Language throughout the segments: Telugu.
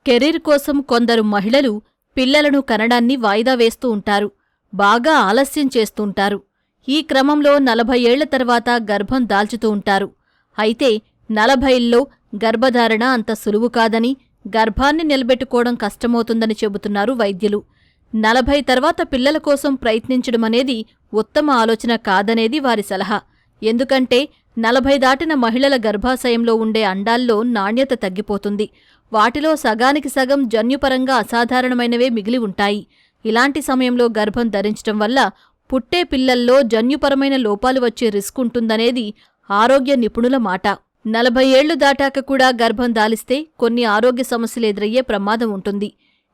కెరీర్ కోసం కొందరు మహిళలు పిల్లలను కనడాన్ని వాయిదా వేస్తూ ఉంటారు. బాగా ఆలస్యం చేస్తుంటారు. ఈ క్రమంలో 40 ఏళ్ల తర్వాత గర్భం దాల్చుతూ ఉంటారు. అయితే 40ల్లో గర్భధారణ అంత సులువు కాదని, గర్భాన్ని నిలబెట్టుకోవడం కష్టమవుతుందని చెబుతున్నారు వైద్యులు. 40 తర్వాత పిల్లల కోసం ప్రయత్నించడమనేది ఉత్తమ ఆలోచన కాదనేది వారి సలహా. ఎందుకంటే 40 దాటిన మహిళల గర్భాశయంలో ఉండే అండాల్లో నాణ్యత తగ్గిపోతుంది. వాటిలో సగానికి సగం జన్యుపరంగా అసాధారణమైనవే మిగిలి ఉంటాయి. ఇలాంటి సమయంలో గర్భం ధరించటం వల్ల పుట్టే పిల్లల్లో జన్యుపరమైన లోపాలు వచ్చే రిస్క్ ఉంటుందనేది ఆరోగ్య నిపుణుల మాట. 40 ఏళ్లు దాటాక కూడా గర్భం దాలిస్తే కొన్ని ఆరోగ్య సమస్యలు ఎదురయ్యే ప్రమాదం ఉంటుంది.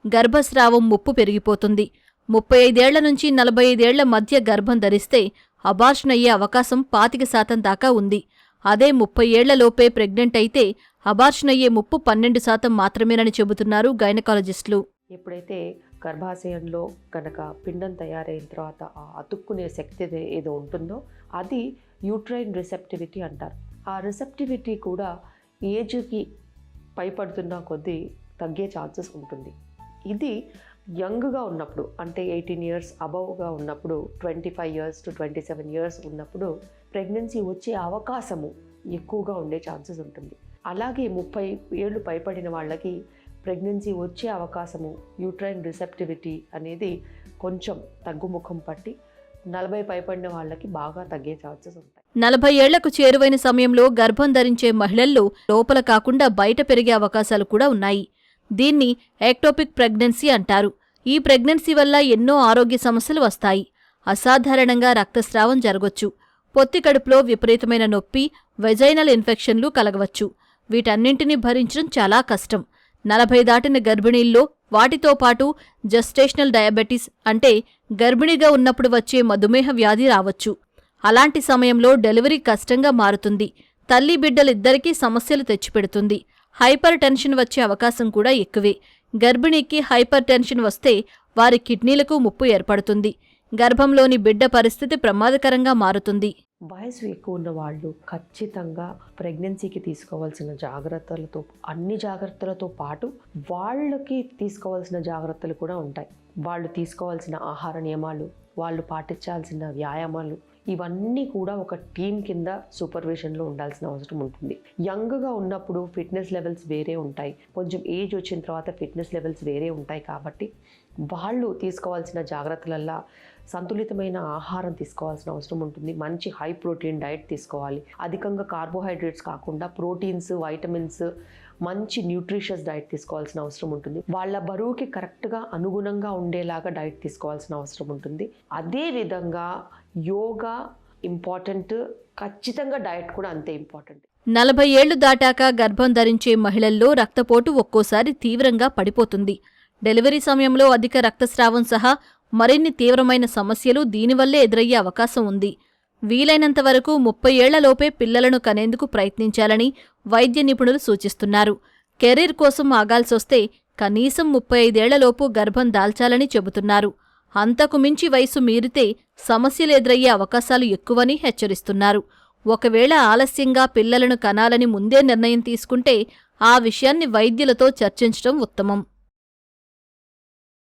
గర్భస్రావం ముప్పు పెరిగిపోతుంది. 35 ఏళ్ల నుంచి 45 ఏళ్ల మధ్య గర్భం ధరిస్తే అబార్షన్ అయ్యే అవకాశం 25% దాకా ఉంది. అదే 30 ఏళ్లలోపే ప్రెగ్నెంట్ అయితే అబార్షన్ అయ్యే ముప్పు 12% మాత్రమేనని చెబుతున్నారు గైనకాలజిస్టులు. ఎప్పుడైతే గర్భాశయంలో కనుక పిండం తయారైన తర్వాత ఆ అతుక్కునే శక్తి ఏదో ఉంటుందో అది యూట్రైన్ రిసెప్టివిటీ అంటారు. ఆ రిసెప్టివిటీ కూడా ఏజ్కి పైపడుతున్న కొద్దీ తగ్గే ఛాన్సెస్ ఉంటుంది. ఇది యంగ్గా ఉన్నప్పుడు, అంటే 18 ఇయర్స్ అబవ్గా ఉన్నప్పుడు, 25 ఇయర్స్ టు 27 ఇయర్స్ ఉన్నప్పుడు ప్రెగ్నెన్సీ వచ్చే అవకాశము ఎక్కువగా ఉండే ఛాన్సెస్ ఉంటుంది. అలాగే 30 ఏళ్ళు పైపడిన వాళ్ళకి ప్రెగ్నెన్సీ వచ్చే అవకాశము, యూట్రైన్ రిసెప్టివిటీ అనేది కొంచెం తగ్గుముఖం పట్టి 40 పైపడిన వాళ్ళకి బాగా తగ్గే ఛాన్సెస్ ఉంటాయి. 40 ఏళ్లకు చేరువైన సమయంలో గర్భం ధరించే మహిళల్లో లోపల కాకుండా బయట పెరిగే అవకాశాలు కూడా ఉన్నాయి. దీన్ని ఎక్టోపిక్ ప్రెగ్నెన్సీ అంటారు. ఈ ప్రెగ్నెన్సీ వల్ల ఎన్నో ఆరోగ్య సమస్యలు వస్తాయి. అసాధారణంగా రక్తస్రావం జరగొచ్చు. పొత్తికడుపులో విపరీతమైన నొప్పి, వెజైనల్ ఇన్ఫెక్షన్లు కలగవచ్చు. వీటన్నింటినీ భరించడం చాలా కష్టం. 40 దాటిన గర్భిణీల్లో వాటితో పాటు జెస్టేషనల్ డయాబెటీస్ అంటే గర్భిణిగా ఉన్నప్పుడు వచ్చే మధుమేహ వ్యాధి రావచ్చు. అలాంటి సమయంలో డెలివరీ కష్టంగా మారుతుంది. తల్లి బిడ్డలిద్దరికీ సమస్యలు తెచ్చిపెడుతుంది. హైపర్ టెన్షన్ వచ్చే అవకాశం కూడా ఎక్కువే. గర్భిణీకి హైపర్ టెన్షన్ వస్తే వారి కిడ్నీలకు ముప్పు ఏర్పడుతుంది. గర్భంలోని బిడ్డ పరిస్థితి ప్రమాదకరంగా మారుతుంది. వయసు ఎక్కువ ఉన్న వాళ్ళు ఖచ్చితంగా ప్రెగ్నెన్సీకి తీసుకోవాల్సిన జాగ్రత్తలతో, అన్ని జాగ్రత్తలతో పాటు వాళ్ళకి తీసుకోవాల్సిన జాగ్రత్తలు కూడా ఉంటాయి. వాళ్ళు తీసుకోవాల్సిన ఆహార నియమాలు, వాళ్ళు పాటించాల్సిన వ్యాయామాలు, ఇవన్నీ కూడా ఒక టీం కింద సూపర్విజన్లో ఉండాల్సిన అవసరం ఉంటుంది. యంగ్గా ఉన్నప్పుడు ఫిట్నెస్ లెవెల్స్ వేరే ఉంటాయి, కొంచెం ఏజ్ వచ్చిన తర్వాత ఫిట్నెస్ లెవెల్స్ వేరే ఉంటాయి. కాబట్టి వాళ్ళు తీసుకోవాల్సిన జాగ్రత్తలల్లా సంతులితమైన ఆహారం తీసుకోవాల్సిన అవసరం ఉంటుంది. మంచి హై ప్రోటీన్ డైట్ తీసుకోవాలి. అధికంగా కార్బోహైడ్రేట్స్ కాకుండా ప్రోటీన్స్, వైటమిన్స్, మంచి న్యూట్రిషియస్ డైట్ తీసుకోవాల్సిన అవసరం ఉంటుంది. వాళ్ళ బరువుకి కరెక్ట్గా అనుగుణంగా ఉండేలాగా డైట్ తీసుకోవాల్సిన అవసరం ఉంటుంది. అదేవిధంగా యోగా ఇంపార్టెంట్, ఖచ్చితంగా డైట్ కూడా అంతే ఇంపార్టెంట్. 40 ఏళ్లు దాటాక గర్భం ధరించే మహిళల్లో రక్తపోటు ఒక్కోసారి తీవ్రంగా పడిపోతుంది. డెలివరీ సమయంలో అధిక రక్తస్రావం సహా మరిన్ని తీవ్రమైన సమస్యలు దీనివల్లే ఎదురయ్యే అవకాశం ఉంది. వీలైనంతవరకు 30 ఏళ్లలోపే పిల్లలను కనేందుకు ప్రయత్నించాలని వైద్య నిపుణులు సూచిస్తున్నారు. కెరీర్ కోసం ఆగాల్సొస్తే కనీసం 35 ఏళ్లలోపు గర్భం దాల్చాలని చెబుతున్నారు. అంతకు మించి వయసు మీరితే సమస్యలు ఎదురయ్యే అవకాశాలు ఎక్కువని హెచ్చరిస్తున్నారు. ఒకవేళ ఆలస్యంగా పిల్లలను కనాలని ముందే నిర్ణయం తీసుకుంటే ఆ విషయాన్ని వైద్యులతో చర్చించడం ఉత్తమం.